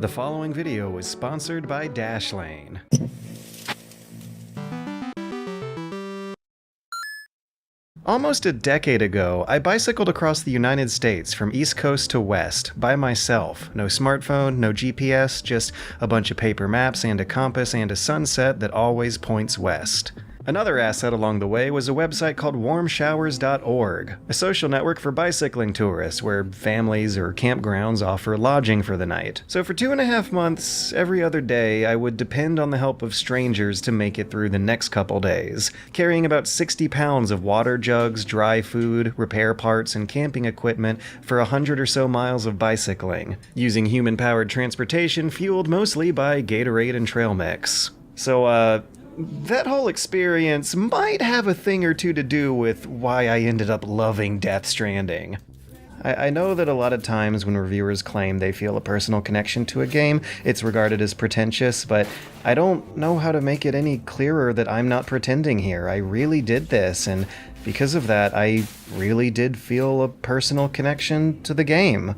The following video was sponsored by Dashlane. Almost a decade ago, I bicycled across the United States from East Coast to West, by myself. No smartphone, no GPS, just a bunch of paper maps and a compass and a sunset that always points west. Another asset along the way was a website called warmshowers.org, a social network for bicycling tourists where families or campgrounds offer lodging for the night. So for 2.5 months, every other day, I would depend on the help of strangers to make it through the next couple days, carrying about 60 pounds of water jugs, dry food, repair parts, and camping equipment for 100 or so miles of bicycling, using human-powered transportation fueled mostly by Gatorade and trail mix. So, that whole experience might have a thing or two to do with why I ended up loving Death Stranding. I know that a lot of times when reviewers claim they feel a personal connection to a game, it's regarded as pretentious, but I don't know how to make it any clearer that I'm not pretending here. I really did this, and because of that, I really did feel a personal connection to the game.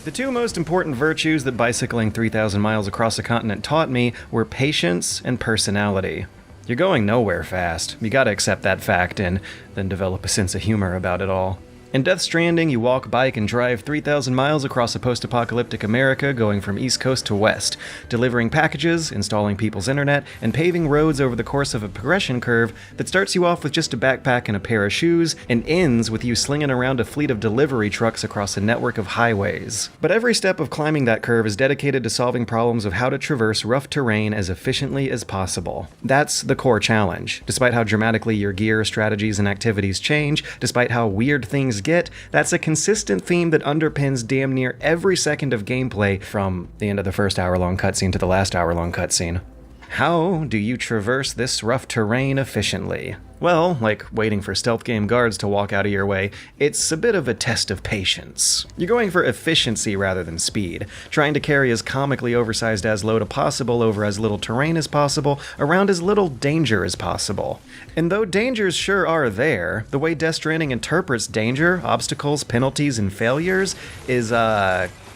The two most important virtues that bicycling 3,000 miles across a continent taught me were patience and personality. You're going nowhere fast. You gotta accept that fact and then develop a sense of humor about it all. In Death Stranding, you walk, bike, and drive 3,000 miles across a post-apocalyptic America going from East Coast to West, delivering packages, installing people's internet, and paving roads over the course of a progression curve that starts you off with just a backpack and a pair of shoes, and ends with you slinging around a fleet of delivery trucks across a network of highways. But every step of climbing that curve is dedicated to solving problems of how to traverse rough terrain as efficiently as possible. That's the core challenge. Despite how dramatically your gear, strategies, and activities change, despite how weird things get, that's a consistent theme that underpins damn near every second of gameplay from the end of the first hour-long cutscene to the last hour-long cutscene. How do you traverse this rough terrain efficiently? Well, like waiting for stealth game guards to walk out of your way, it's a bit of a test of patience. You're going for efficiency rather than speed, trying to carry as comically oversized as load as possible over as little terrain as possible, around as little danger as possible. And though dangers sure are there, the way Death Stranding interprets danger, obstacles, penalties, and failures is,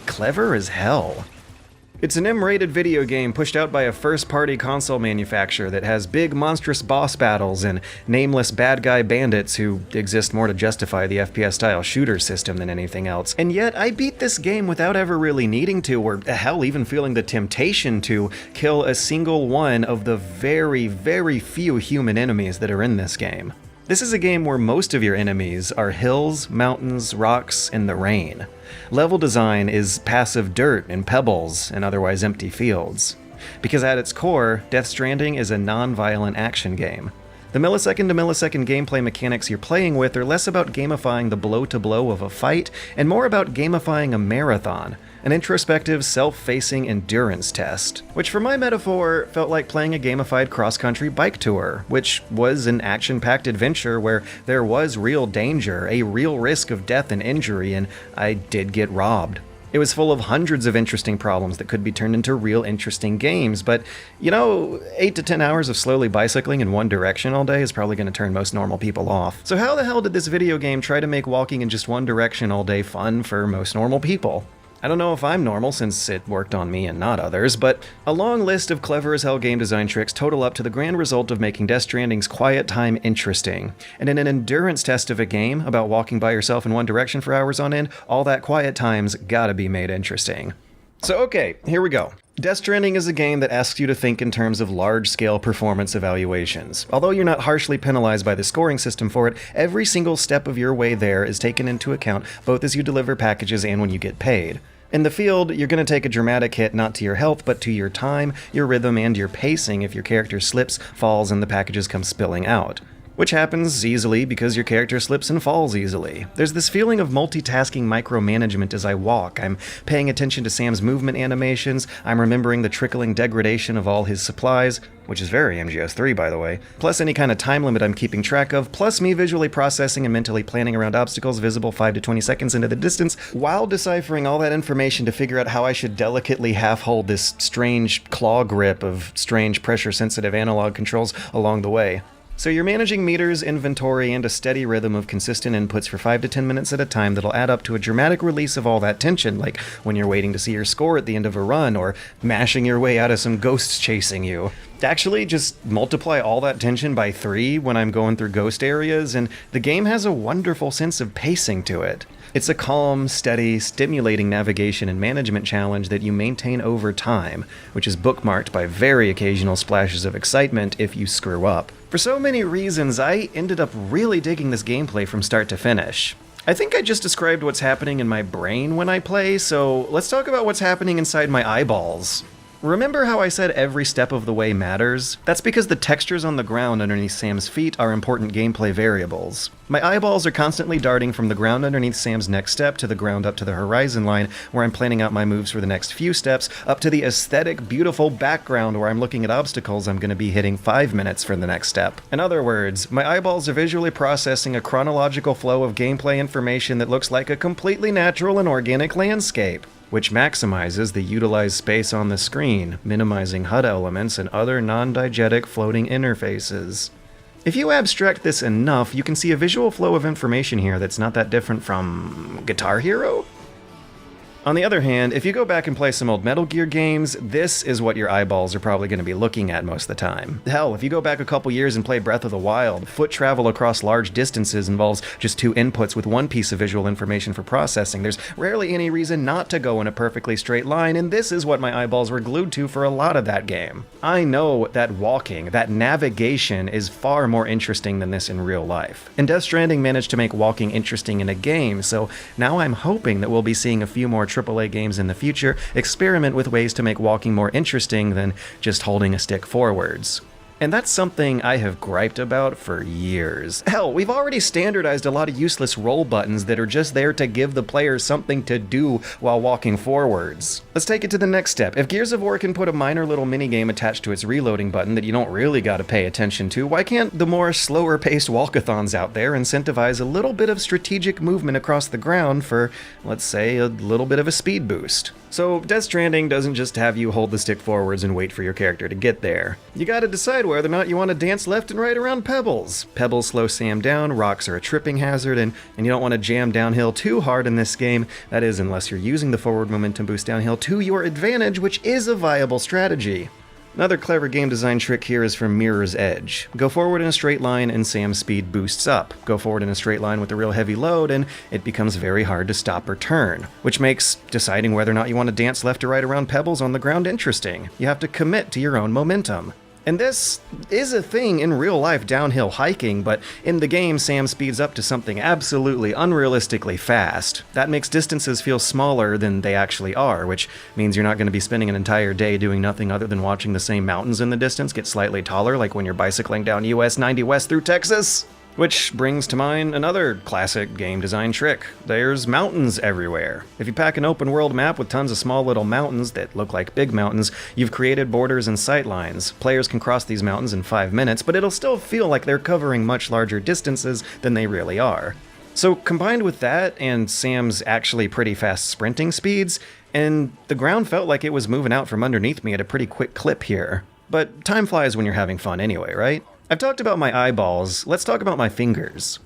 clever as hell. It's an M-rated video game pushed out by a first-party console manufacturer that has big, monstrous boss battles and nameless bad guy bandits who exist more to justify the FPS-style shooter system than anything else. And yet, I beat this game without ever really needing to, or hell, even feeling the temptation to, kill a single one of the very, very few human enemies that are in this game. This is a game where most of your enemies are hills, mountains, rocks, and the rain. Level design is passive dirt and pebbles and otherwise empty fields. Because at its core, Death Stranding is a non-violent action game. The millisecond-to-millisecond gameplay mechanics you're playing with are less about gamifying the blow-to-blow of a fight and more about gamifying a marathon, an introspective, self-facing endurance test, which for my metaphor felt like playing a gamified cross-country bike tour, which was an action-packed adventure where there was real danger, a real risk of death and injury, and I did get robbed. It was full of hundreds of interesting problems that could be turned into real interesting games, but, 8 to 10 hours of slowly bicycling in one direction all day is probably going to turn most normal people off. So how the hell did this video game try to make walking in just one direction all day fun for most normal people? I don't know if I'm normal since it worked on me and not others, but a long list of clever as hell game design tricks total up to the grand result of making Death Stranding's quiet time interesting. And in an endurance test of a game about walking by yourself in one direction for hours on end, all that quiet time's gotta be made interesting. So okay, here we go. Death Stranding is a game that asks you to think in terms of large-scale performance evaluations. Although you're not harshly penalized by the scoring system for it, every single step of your way there is taken into account both as you deliver packages and when you get paid. In the field, you're going to take a dramatic hit not to your health, but to your time, your rhythm, and your pacing if your character slips, falls, and the packages come spilling out. which happens easily because your character slips and falls easily. There's this feeling of multitasking micromanagement as I walk. I'm paying attention to Sam's movement animations, I'm remembering the trickling degradation of all his supplies, which is very MGS3 by the way, plus any kind of time limit I'm keeping track of, plus me visually processing and mentally planning around obstacles visible 5 to 20 seconds into the distance, while deciphering all that information to figure out how I should delicately half-hold this strange claw grip of strange pressure-sensitive analog controls along the way. So you're managing meters, inventory, and a steady rhythm of consistent inputs for 5 to 10 minutes at a time that'll add up to a dramatic release of all that tension, like when you're waiting to see your score at the end of a run, or mashing your way out of some ghosts chasing you. Actually, just multiply all that tension by 3 when I'm going through ghost areas, and the game has a wonderful sense of pacing to it. It's a calm, steady, stimulating navigation and management challenge that you maintain over time, which is bookmarked by very occasional splashes of excitement if you screw up. For so many reasons, I ended up really digging this gameplay from start to finish. I think I just described what's happening in my brain when I play, so let's talk about what's happening inside my eyeballs. Remember how I said every step of the way matters? That's because the textures on the ground underneath Sam's feet are important gameplay variables. My eyeballs are constantly darting from the ground underneath Sam's next step to the ground up to the horizon line, where I'm planning out my moves for the next few steps, up to the aesthetic, beautiful background where I'm looking at obstacles I'm going to be hitting 5 minutes for the next step. In other words, my eyeballs are visually processing a chronological flow of gameplay information that looks like a completely natural and organic landscape, which maximizes the utilized space on the screen, minimizing HUD elements and other non-diegetic floating interfaces. If you abstract this enough, you can see a visual flow of information here that's not that different from Guitar Hero? On the other hand, if you go back and play some old Metal Gear games, this is what your eyeballs are probably going to be looking at most of the time. Hell, if you go back a couple years and play Breath of the Wild, foot travel across large distances involves just 2 inputs with 1 piece of visual information for processing. There's rarely any reason not to go in a perfectly straight line, and this is what my eyeballs were glued to for a lot of that game. I know that walking, that navigation, is far more interesting than this in real life. And Death Stranding managed to make walking interesting in a game, so now I'm hoping that we'll be seeing a few more AAA games in the future experiment with ways to make walking more interesting than just holding a stick forwards. And that's something I have griped about for years. Hell, we've already standardized a lot of useless roll buttons that are just there to give the player something to do while walking forwards. Let's take it to the next step. If Gears of War can put a minor little minigame attached to its reloading button that you don't really gotta pay attention to, why can't the more slower-paced walkathons out there incentivize a little bit of strategic movement across the ground for, let's say, a little bit of a speed boost? So Death Stranding doesn't just have you hold the stick forwards and wait for your character to get there. You gotta decide whether or not you want to dance left and right around pebbles. Pebbles slow Sam down, rocks are a tripping hazard, and you don't want to jam downhill too hard in this game. That is, unless you're using the forward momentum boost downhill to your advantage, which is a viable strategy. Another clever game design trick here is from Mirror's Edge. Go forward in a straight line and Sam's speed boosts up. Go forward in a straight line with a real heavy load and it becomes very hard to stop or turn, which makes deciding whether or not you want to dance left or right around pebbles on the ground interesting. You have to commit to your own momentum. And this is a thing in real life downhill hiking, but in the game Sam speeds up to something absolutely unrealistically fast. That makes distances feel smaller than they actually are, which means you're not going to be spending an entire day doing nothing other than watching the same mountains in the distance get slightly taller, like when you're bicycling down US 90 West through Texas. Which brings to mind another classic game design trick. There's mountains everywhere. If you pack an open world map with tons of small little mountains that look like big mountains, you've created borders and sight lines. Players can cross these mountains in 5 minutes, but it'll still feel like they're covering much larger distances than they really are. So combined with that and Sam's actually pretty fast sprinting speeds, and the ground felt like it was moving out from underneath me at a pretty quick clip here. But time flies when you're having fun anyway, right? I've talked about my eyeballs, let's talk about my fingers.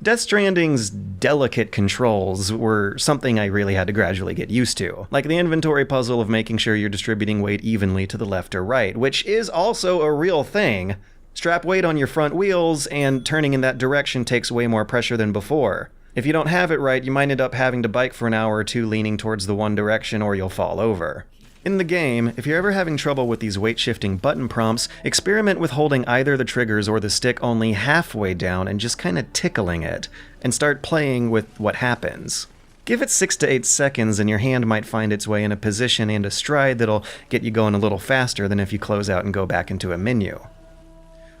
Death Stranding's delicate controls were something I really had to gradually get used to, like the inventory puzzle of making sure you're distributing weight evenly to the left or right, which is also a real thing. Strap weight on your front wheels, and turning in that direction takes way more pressure than before. If you don't have it right, you might end up having to bike for an hour or two leaning towards the one direction or you'll fall over. In the game, if you're ever having trouble with these weight-shifting button prompts, experiment with holding either the triggers or the stick only halfway down and just kinda tickling it, and start playing with what happens. Give it 6 to 8 seconds and your hand might find its way in a position and a stride that'll get you going a little faster than if you close out and go back into a menu.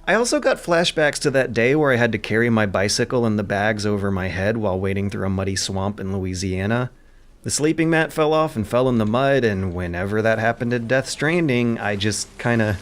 I also got flashbacks to that day where I had to carry my bicycle and the bags over my head while wading through a muddy swamp in Louisiana. The sleeping mat fell off and fell in the mud, and whenever that happened in Death Stranding, I just kinda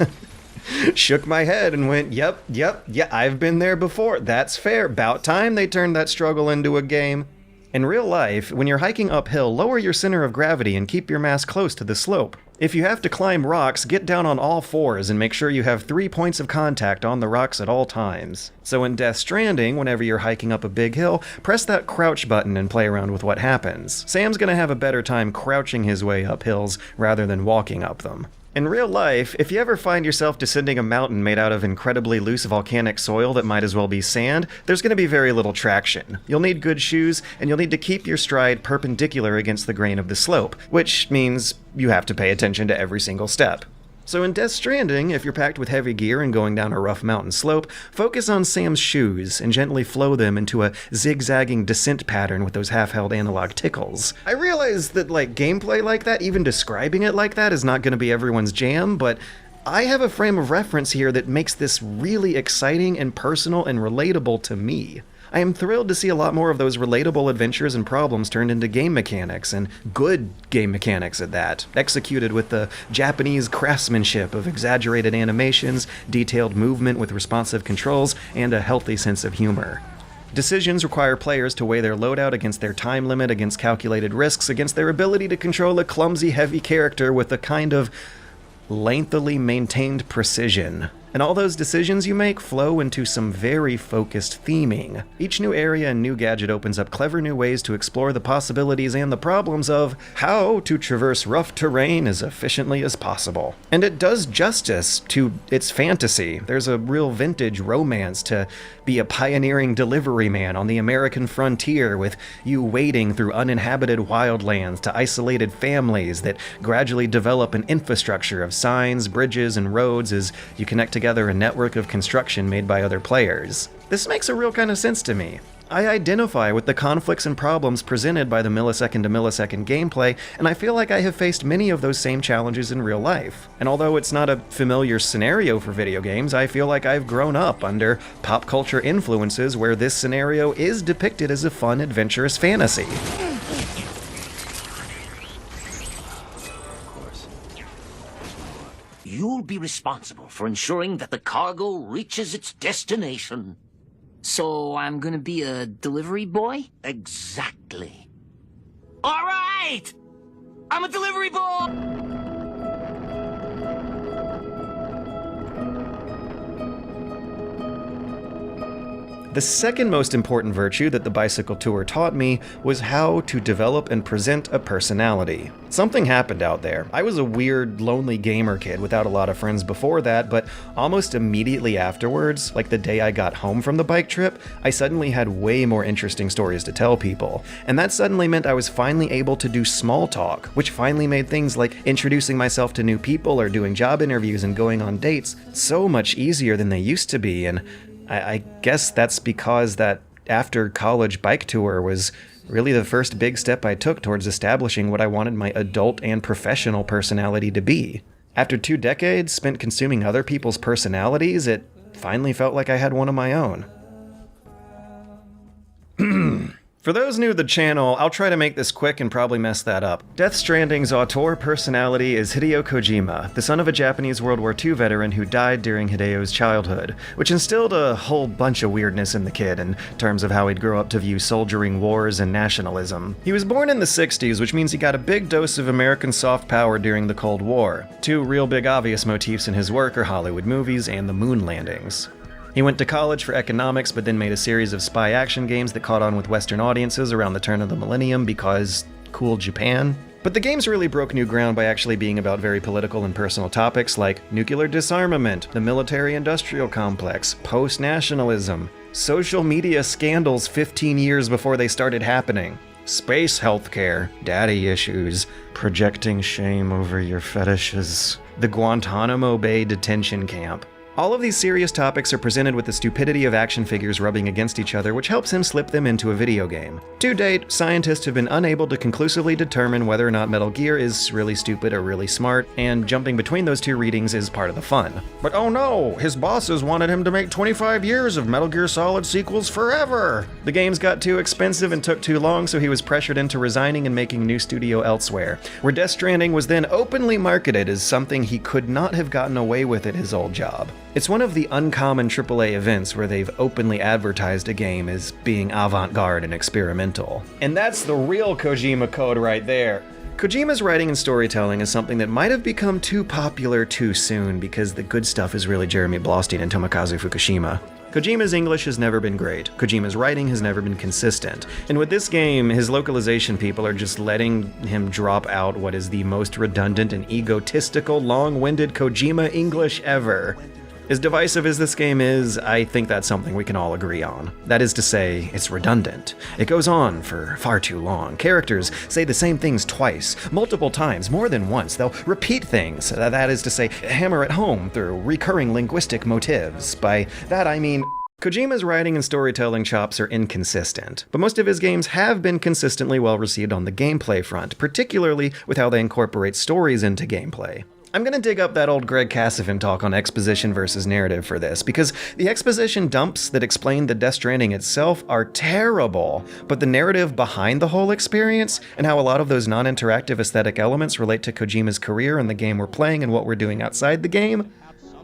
shook my head and went, yep, yeah, I've been there before. That's fair. About time they turned that struggle into a game. In real life, when you're hiking uphill, lower your center of gravity and keep your mass close to the slope. If you have to climb rocks, get down on all fours and make sure you have 3 points of contact on the rocks at all times. So in Death Stranding, whenever you're hiking up a big hill, press that crouch button and play around with what happens. Sam's gonna have a better time crouching his way up hills rather than walking up them. In real life, if you ever find yourself descending a mountain made out of incredibly loose volcanic soil that might as well be sand, there's going to be very little traction. You'll need good shoes, and you'll need to keep your stride perpendicular against the grain of the slope, which means you have to pay attention to every single step. So in Death Stranding, if you're packed with heavy gear and going down a rough mountain slope, focus on Sam's shoes and gently flow them into a zigzagging descent pattern with those half-held analog tickles. I realize that gameplay like that, even describing it like that, is not going to be everyone's jam, but I have a frame of reference here that makes this really exciting and personal and relatable to me. I am thrilled to see a lot more of those relatable adventures and problems turned into game mechanics, and good game mechanics at that, executed with the Japanese craftsmanship of exaggerated animations, detailed movement with responsive controls, and a healthy sense of humor. Decisions require players to weigh their loadout against their time limit, against calculated risks, against their ability to control a clumsy, heavy character with a kind of lengthily maintained precision. And all those decisions you make flow into some very focused theming. Each new area and new gadget opens up clever new ways to explore the possibilities and the problems of how to traverse rough terrain as efficiently as possible. And it does justice to its fantasy. There's a real vintage romance to be a pioneering delivery man on the American frontier, with you wading through uninhabited wildlands to isolated families that gradually develop an infrastructure of signs, bridges, and roads as you connect together a network of construction made by other players. This makes a real kind of sense to me. I identify with the conflicts and problems presented by the millisecond to millisecond gameplay, and I feel like I have faced many of those same challenges in real life. And although it's not a familiar scenario for video games, I feel like I've grown up under pop culture influences where this scenario is depicted as a fun, adventurous fantasy. You'll be responsible for ensuring that the cargo reaches its destination. So I'm gonna be a delivery boy? Exactly. All right! I'm a delivery boy! The second most important virtue that the bicycle tour taught me was how to develop and present a personality. Something happened out there. I was a weird, lonely gamer kid without a lot of friends before that, but almost immediately afterwards, like the day I got home from the bike trip, I suddenly had way more interesting stories to tell people. And that suddenly meant I was finally able to do small talk, which finally made things like introducing myself to new people or doing job interviews and going on dates so much easier than they used to be. And I guess that's because that after college bike tour was really the first big step I took towards establishing what I wanted my adult and professional personality to be. After 2 decades spent consuming other people's personalities, it finally felt like I had one of my own. For those new to the channel, I'll try to make this quick and probably mess that up. Death Stranding's auteur personality is Hideo Kojima, the son of a Japanese World War II veteran who died during Hideo's childhood, which instilled a whole bunch of weirdness in the kid in terms of how he'd grow up to view soldiering, wars, and nationalism. He was born in the 60s, which means he got a big dose of American soft power during the Cold War. 2 real big obvious motifs in his work are Hollywood movies and the moon landings. He went to college for economics, but then made a series of spy action games that caught on with Western audiences around the turn of the millennium because cool Japan. But the games really broke new ground by actually being about very political and personal topics like nuclear disarmament, the military-industrial complex, post-nationalism, social media scandals 15 years before they started happening, space healthcare, daddy issues, projecting shame over your fetishes, the Guantanamo Bay detention camp. All of these serious topics are presented with the stupidity of action figures rubbing against each other, which helps him slip them into a video game. To date, scientists have been unable to conclusively determine whether or not Metal Gear is really stupid or really smart, and jumping between those two readings is part of the fun. But oh no, his bosses wanted him to make 25 years of Metal Gear Solid sequels forever! The games got too expensive and took too long, so he was pressured into resigning and making a new studio elsewhere, where Death Stranding was then openly marketed as something he could not have gotten away with at his old job. It's one of the uncommon AAA events where they've openly advertised a game as being avant-garde and experimental. And that's the real Kojima code right there. Kojima's writing and storytelling is something that might have become too popular too soon because the good stuff is really Jeremy Blaustein and Tomokazu Fukushima. Kojima's English has never been great. Kojima's writing has never been consistent. And with this game, his localization people are just letting him drop out what is the most redundant and egotistical, long-winded Kojima English ever. As divisive as this game is, I think that's something we can all agree on. That is to say, it's redundant. It goes on for far too long. Characters say the same things twice, multiple times, more than once. They'll repeat things, that is to say, hammer it home through recurring linguistic motifs. By that I mean, Kojima's writing and storytelling chops are inconsistent, but most of his games have been consistently well received on the gameplay front, particularly with how they incorporate stories into gameplay. I'm gonna dig up that old Greg Cassavin talk on exposition versus narrative for this, because the exposition dumps that explain the Death Stranding itself are terrible, but the narrative behind the whole experience, and how a lot of those non-interactive aesthetic elements relate to Kojima's career and the game we're playing and what we're doing outside the game,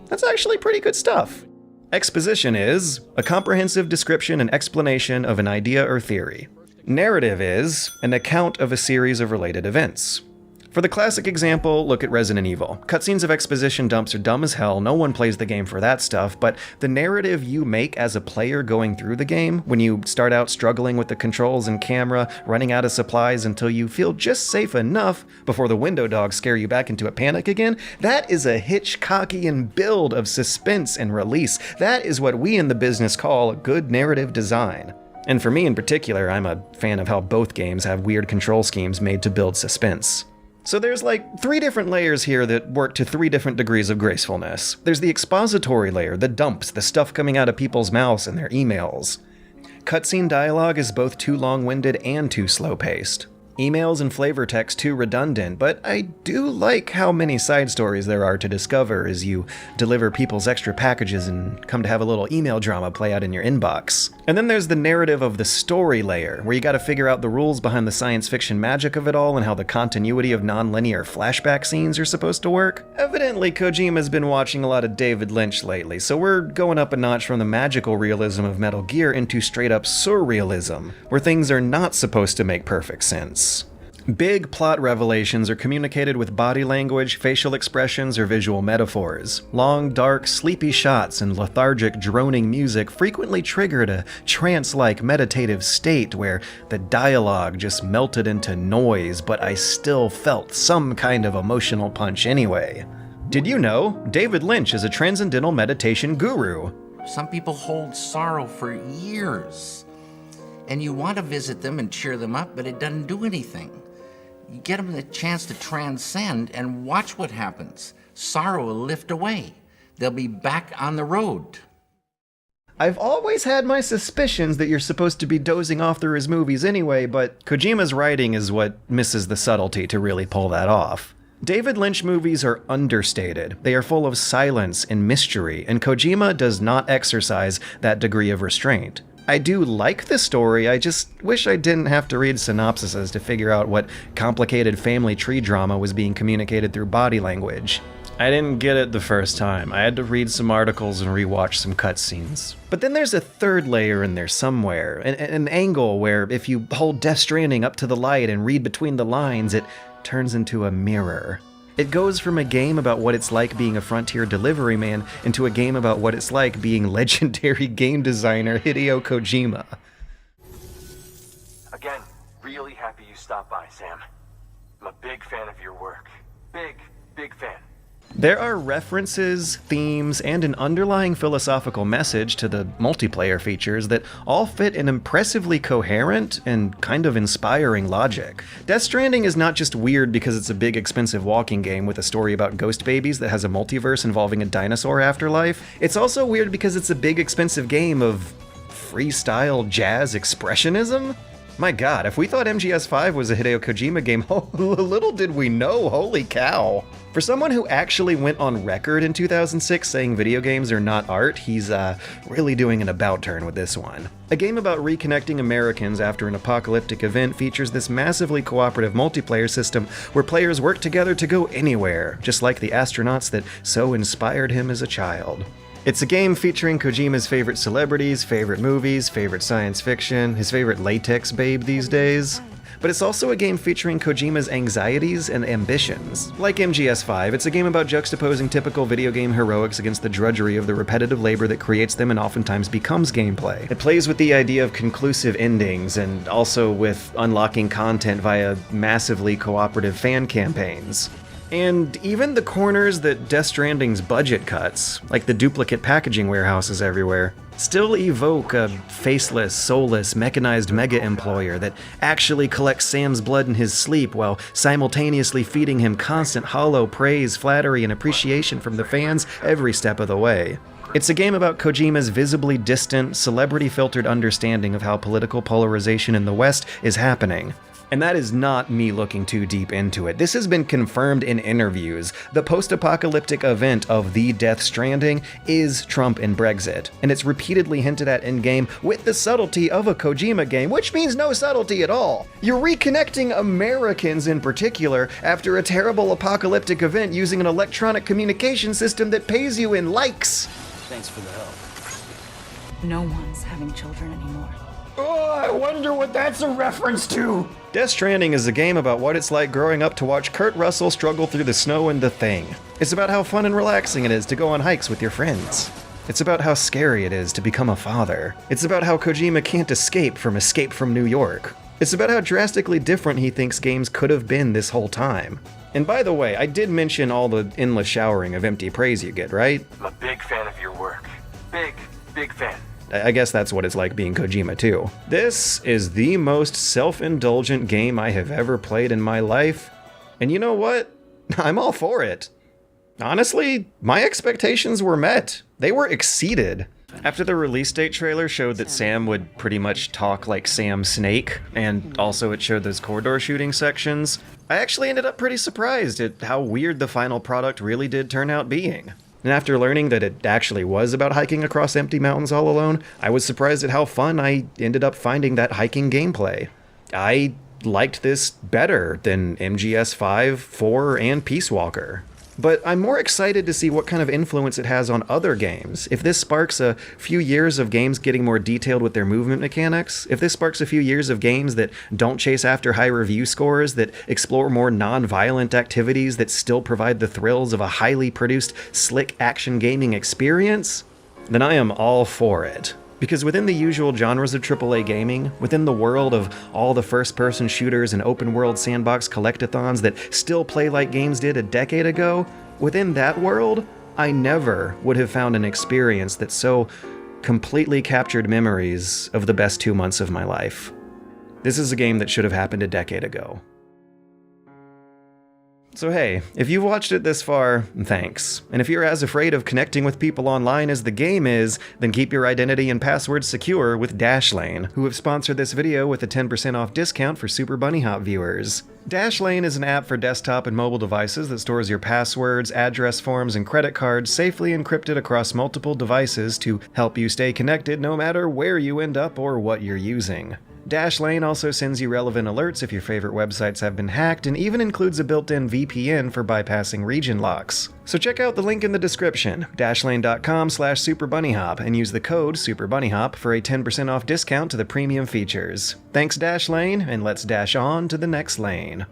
that's actually pretty good stuff. Exposition is a comprehensive description and explanation of an idea or theory. Narrative is an account of a series of related events. For the classic example, look at Resident Evil. Cutscenes of exposition dumps are dumb as hell, no one plays the game for that stuff, but the narrative you make as a player going through the game, when you start out struggling with the controls and camera, running out of supplies until you feel just safe enough before the window dogs scare you back into a panic again, that is a Hitchcockian build of suspense and release. That is what we in the business call good narrative design. And for me in particular, I'm a fan of how both games have weird control schemes made to build suspense. So there's like 3 different layers here that work to 3 different degrees of gracefulness. There's the expository layer, the dumps, the stuff coming out of people's mouths and their emails. Cutscene dialogue is both too long-winded and too slow-paced. Emails and flavor text too redundant, but I do like how many side stories there are to discover as you deliver people's extra packages and come to have a little email drama play out in your inbox. And then there's the narrative of the story layer, where you gotta figure out the rules behind the science fiction magic of it all and how the continuity of non-linear flashback scenes are supposed to work. Evidently, Kojima's been watching a lot of David Lynch lately, so we're going up a notch from the magical realism of Metal Gear into straight-up surrealism, where things are not supposed to make perfect sense. Big plot revelations are communicated with body language, facial expressions, or visual metaphors. Long, dark, sleepy shots and lethargic, droning music frequently triggered a trance-like meditative state where the dialogue just melted into noise, but I still felt some kind of emotional punch anyway. Did you know David Lynch is a transcendental meditation guru? Some people hold sorrow for years, and you want to visit them and cheer them up, but it doesn't do anything. You get them the chance to transcend and watch what happens. Sorrow will lift away. They'll be back on the road. I've always had my suspicions that you're supposed to be dozing off through his movies anyway, but Kojima's writing is what misses the subtlety to really pull that off. David Lynch movies are understated. They are full of silence and mystery, and Kojima does not exercise that degree of restraint. I do like the story, I just wish I didn't have to read synopsises to figure out what complicated family tree drama was being communicated through body language. I didn't get it the first time. I had to read some articles and rewatch some cutscenes. But then there's a third layer in there somewhere, an angle where if you hold Death Stranding up to the light and read between the lines, it turns into a mirror. It goes from a game about what it's like being a frontier delivery man into a game about what it's like being legendary game designer Hideo Kojima. Again, really happy you stopped by, Sam. I'm a big fan of your work. Big fan. There are references, themes, and an underlying philosophical message to the multiplayer features that all fit an impressively coherent and kind of inspiring logic. Death Stranding is not just weird because it's a big, expensive walking game with a story about ghost babies that has a multiverse involving a dinosaur afterlife. It's also weird because it's a big, expensive game of freestyle jazz expressionism? My god, if we thought MGS5 was a Hideo Kojima game, little did we know, holy cow. For someone who actually went on record in 2006 saying video games are not art, he's really doing an about turn with this one. A game about reconnecting Americans after an apocalyptic event features this massively cooperative multiplayer system where players work together to go anywhere, just like the astronauts that so inspired him as a child. It's a game featuring Kojima's favorite celebrities, favorite movies, favorite science fiction, his favorite latex babe these days. But it's also a game featuring Kojima's anxieties and ambitions. Like MGS5, it's a game about juxtaposing typical video game heroics against the drudgery of the repetitive labor that creates them and oftentimes becomes gameplay. It plays with the idea of conclusive endings and also with unlocking content via massively cooperative fan campaigns. And even the corners that Death Stranding's budget cuts, like the duplicate packaging warehouses everywhere, still evoke a faceless, soulless, mechanized mega-employer that actually collects Sam's blood in his sleep while simultaneously feeding him constant hollow praise, flattery, and appreciation from the fans every step of the way. It's a game about Kojima's visibly distant, celebrity-filtered understanding of how political polarization in the West is happening. And that is not me looking too deep into it. This has been confirmed in interviews. The post-apocalyptic event of the Death Stranding is Trump and Brexit, and it's repeatedly hinted at in-game with the subtlety of a Kojima game, which means no subtlety at all. You're reconnecting Americans in particular after a terrible apocalyptic event using an electronic communication system that pays you in likes. Thanks for the help. No one's having children anymore. Oh, I wonder what that's a reference to. Death Stranding is a game about what it's like growing up to watch Kurt Russell struggle through the snow and the Thing. It's about how fun and relaxing it is to go on hikes with your friends. It's about how scary it is to become a father. It's about how Kojima can't Escape from New York. It's about how drastically different he thinks games could have been this whole time. And by the way, I did mention all the endless showering of empty praise you get, right? I'm a big fan of your work. Big fan. I guess that's what it's like being Kojima too. This is the most self-indulgent game I have ever played in my life. And you know what? I'm all for it. Honestly, my expectations were met. They were exceeded. After the release date trailer showed that Sam would pretty much talk like Sam Snake, and also it showed those corridor shooting sections, I actually ended up pretty surprised at how weird the final product really did turn out being. And after learning that it actually was about hiking across empty mountains all alone, I was surprised at how fun I ended up finding that hiking gameplay. I liked this better than MGS5, 4, and Peace Walker. But I'm more excited to see what kind of influence it has on other games. If this sparks a few years of games getting more detailed with their movement mechanics, if this sparks a few years of games that don't chase after high review scores, that explore more non-violent activities that still provide the thrills of a highly produced, slick action gaming experience, then I am all for it. Because within the usual genres of AAA gaming, within the world of all the first-person shooters and open-world sandbox collectathons that still play like games did a decade ago, within that world, I never would have found an experience that so completely captured memories of the best 2 months of my life. This is a game that should have happened a decade ago. So hey, if you've watched it this far, thanks. And if you're as afraid of connecting with people online as the game is, then keep your identity and passwords secure with Dashlane, who have sponsored this video with a 10% off discount for Super Bunny Hop viewers. Dashlane is an app for desktop and mobile devices that stores your passwords, address forms, and credit cards safely encrypted across multiple devices to help you stay connected no matter where you end up or what you're using. Dashlane also sends you relevant alerts if your favorite websites have been hacked and even includes a built-in VPN for bypassing region locks. So check out the link in the description, dashlane.com/superbunnyhop, and use the code SUPERBUNNYHOP for a 10% off discount to the premium features. Thanks Dashlane, and let's dash on to the next lane.